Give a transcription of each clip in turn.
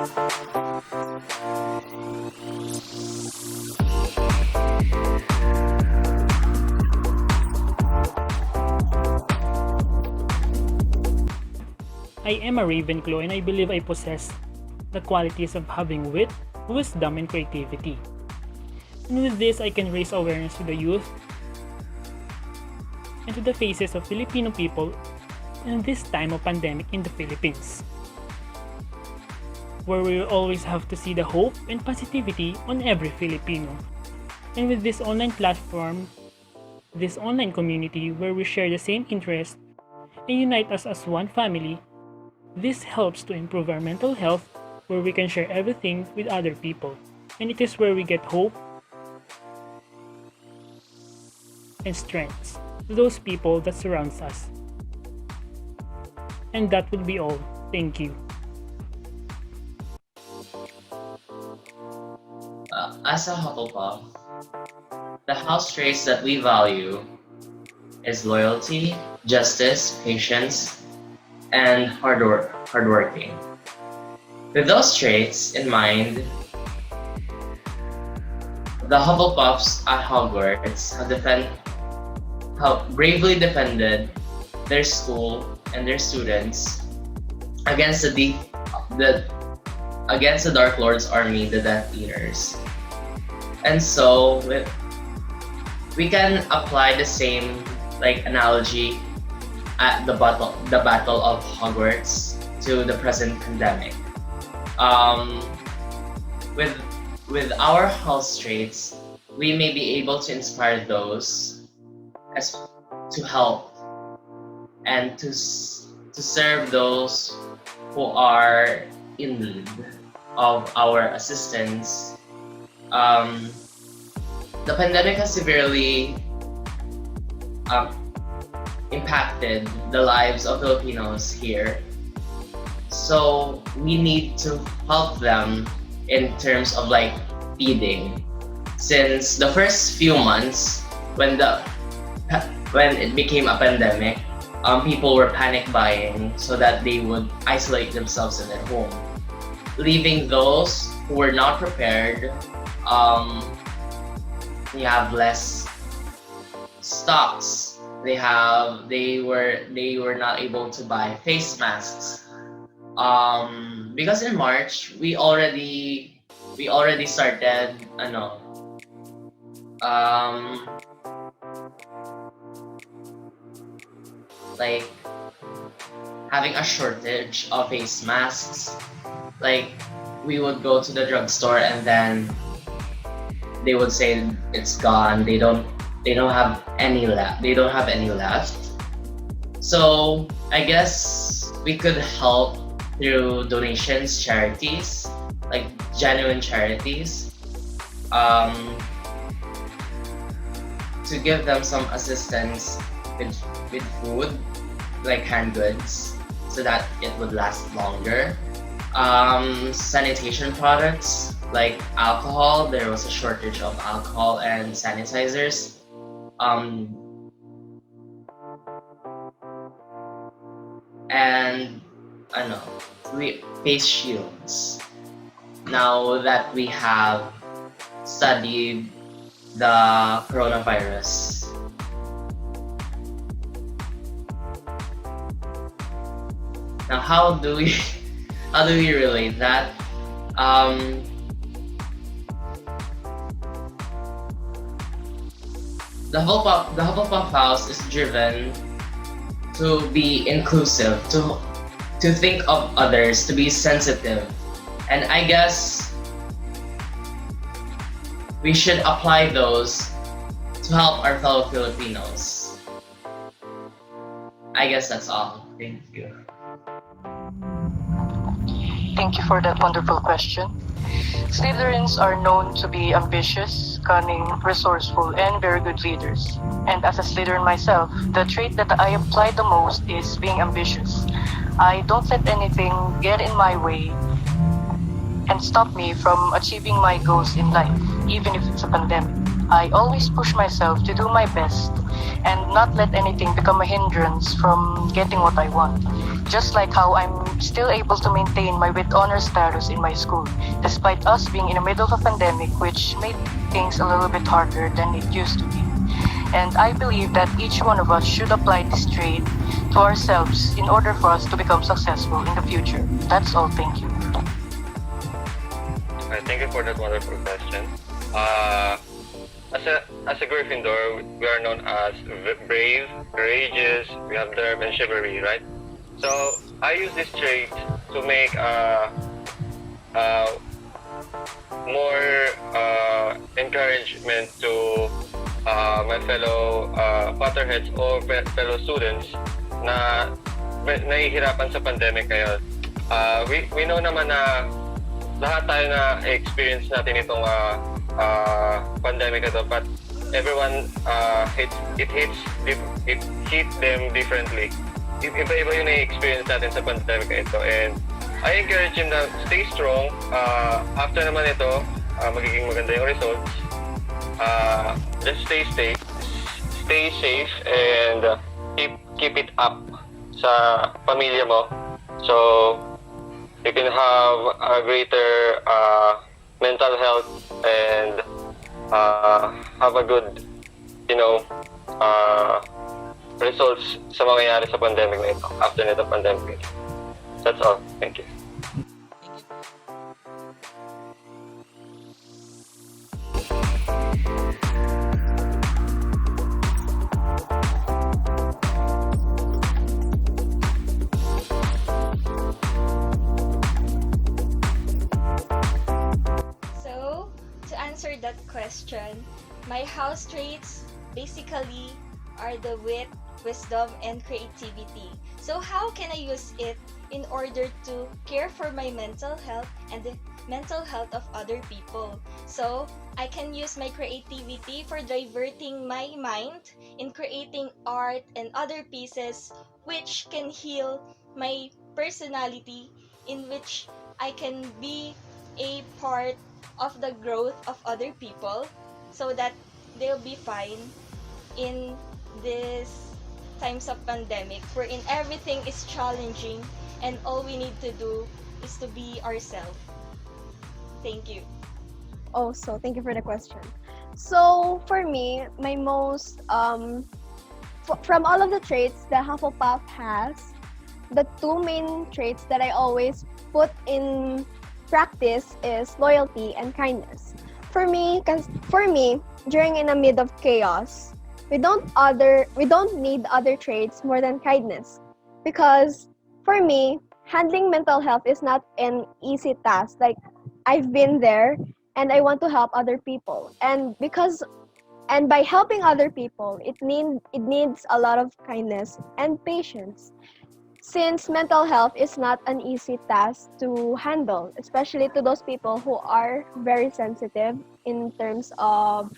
I am a Ravenclaw and I believe I possess the qualities of having wit, wisdom, and creativity. And with this, I can raise awareness to the youth and to the faces of Filipino people in this time of pandemic in the Philippines, where we will always have to see the hope and positivity on every Filipino. And with this online platform, this online community where we share the same interests and unite us as one family, this helps to improve our mental health, where we can share everything with other people. And it is where we get hope and strength to those people that surrounds us. And that would be all. Thank you. As a Hufflepuff, the house traits that we value is loyalty, justice, patience, and hardworking. With those traits in mind, the Hufflepuffs at Hogwarts have bravely defended their school and their students against the Dark Lord's army, the Death Eaters. And so we can apply the same analogy at the battle of Hogwarts to the present pandemic. With our house traits, we may be able to inspire those as to help and to serve those who are in need of our assistance. The pandemic has severely impacted the lives of Filipinos here. So we need to help them in terms of feeding. Since the first few months when it became a pandemic, people were panic buying so that they would isolate themselves in their home, leaving those who were not prepared. We have less stocks. They were not able to buy face masks. Because in March we already started having a shortage of face masks. We would go to the drugstore and then they would say it's gone. They don't have any left. So I guess we could help through donations, charities, genuine charities, to give them some assistance with food, canned goods, so that it would last longer. Sanitation products like alcohol. There was a shortage of alcohol and sanitizers. And face shields. Now that we have studied the coronavirus, now how do we relate that? The Hufflepuff House is driven to be inclusive, to think of others, to be sensitive, and I guess we should apply those to help our fellow Filipinos. I guess that's all. Thank you. Thank you for that wonderful question. Slytherins are known to be ambitious, cunning, resourceful, and very good leaders. And as a Slytherin myself, the trait that I apply the most is being ambitious. I don't let anything get in my way and stop me from achieving my goals in life, even if it's a pandemic. I always push myself to do my best and not let anything become a hindrance from getting what I want. Just like how I'm still able to maintain my with honor status in my school, despite us being in the middle of a pandemic, which made things a little bit harder than it used to be. And I believe that each one of us should apply this trait to ourselves in order for us to become successful in the future. That's all. Thank you. Thank you for that wonderful question. As a Gryffindor, we are known as brave, courageous, we have nerve and chivalry, right? So I use this trait to make more encouragement to my fellow Potterheads or fellow students na nahihirapan sa pandemic ngayon. We know naman na lahat tayo na experience natin itong pandemic ito, but everyone it hit them differently. Iba-iba yung na-experience natin sa pandemic ito, and I encourage him na stay strong. After naman ito, magiging maganda yung results. Just stay safe, and keep it up sa pamilya mo. So you can have a greater mental health and have a good, results sa mangyayari sa pandemic na ito, after nito pandemic. That's all. Thank you. So, to answer that question, my house traits basically are the wit, wisdom, and creativity. So how can I use it in order to care for my mental health and the mental health of other people? So I can use my creativity for diverting my mind in creating art and other pieces which can heal my personality, in which I can be a part of the growth of other people so that they'll be fine in this times of pandemic wherein everything is challenging and all we need to do is to be ourselves. Thank you. Also, thank you for the question. So for me, my most from all of the traits that Hufflepuff has, the two main traits that I always put in practice is loyalty and kindness. For me, during in the mid of chaos, we don't need other traits more than kindness, because for me, handling mental health is not an easy task. Like, I've been there and I want to help other people, and by helping other people, it needs a lot of kindness and patience, since mental health is not an easy task to handle, especially to those people who are very sensitive in terms of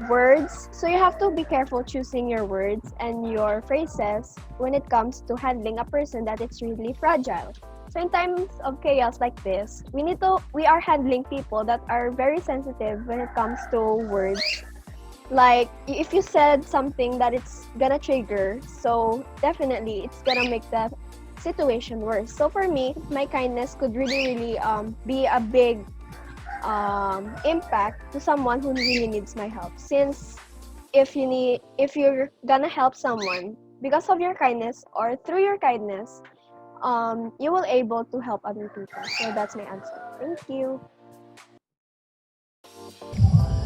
words. So you have to be careful choosing your words and your phrases when it comes to handling a person that is really fragile. So in times of chaos like this, we are handling people that are very sensitive when it comes to words. Like, if you said something that it's gonna trigger, so definitely it's gonna make the situation worse. So for me, my kindness could really be a big impact to someone who really needs my help. Since if you're gonna help someone because of your kindness or through your kindness, you will able to help other people. So that's my answer. Thank you.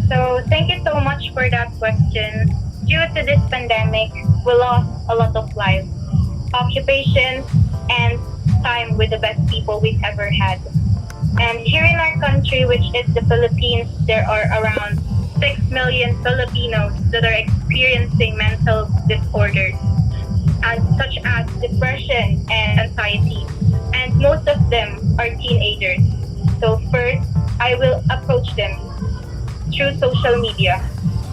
So thank you so much for that question. Due to this pandemic, we lost a lot of lives, occupations, and time with the best people we've ever had. And here in our country, which is the Philippines, there are around 6 million Filipinos that are experiencing mental disorders, such as depression and anxiety. And most of them are teenagers. So first, I will approach them through social media,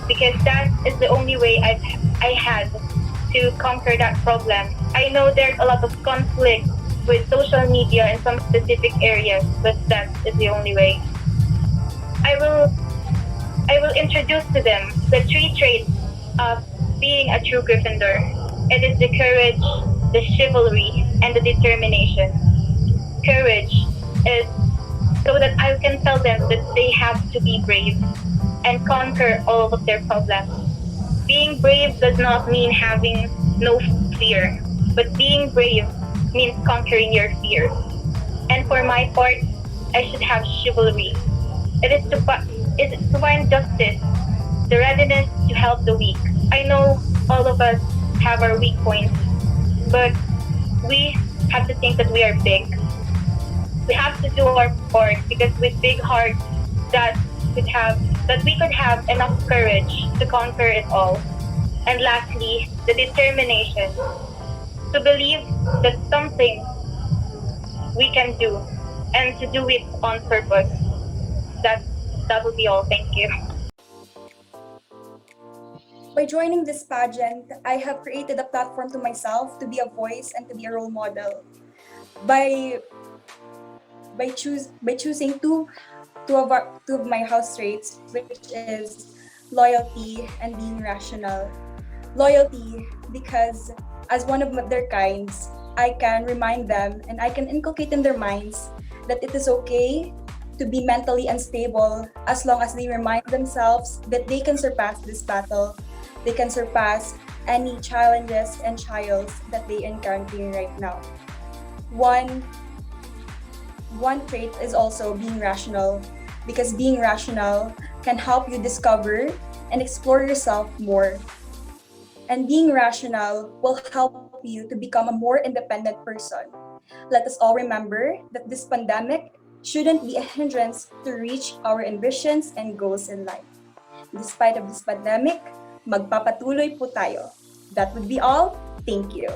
because that is the only way I had to conquer that problem. I know there's a lot of conflict with social media in some specific areas, but that is the only way. I will introduce to them the 3 traits of being a true Gryffindor. It is the courage, the chivalry, and the determination. Courage is so that I can tell them that they have to be brave and conquer all of their problems. Being brave does not mean having no fear, but being brave means conquering your fears. And for my part, I should have chivalry. It is it is to find justice, the readiness to help the weak. I know all of us have our weak points, but we have to think that we are big. We have to do our part because with big hearts that could have that we could have enough courage to conquer it all. And lastly, the determination to believe that something we can do and to do it on purpose. That that would be all. Thank you. By joining this pageant, I have created a platform to myself to be a voice and to be a role model. By choosing two of my house traits, which is loyalty and being rational. Loyalty because as one of their kinds, I can remind them and I can inculcate in their minds that it is okay to be mentally unstable as long as they remind themselves that they can surpass this battle. They can surpass any challenges and trials that they encountering right now. One one trait is also being rational because being rational can help you discover and explore yourself more. And being rational will help you to become a more independent person. Let us all remember that this pandemic shouldn't be a hindrance to reach our ambitions and goals in life. Despite of this pandemic, magpapatuloy po tayo. That would be all. Thank you.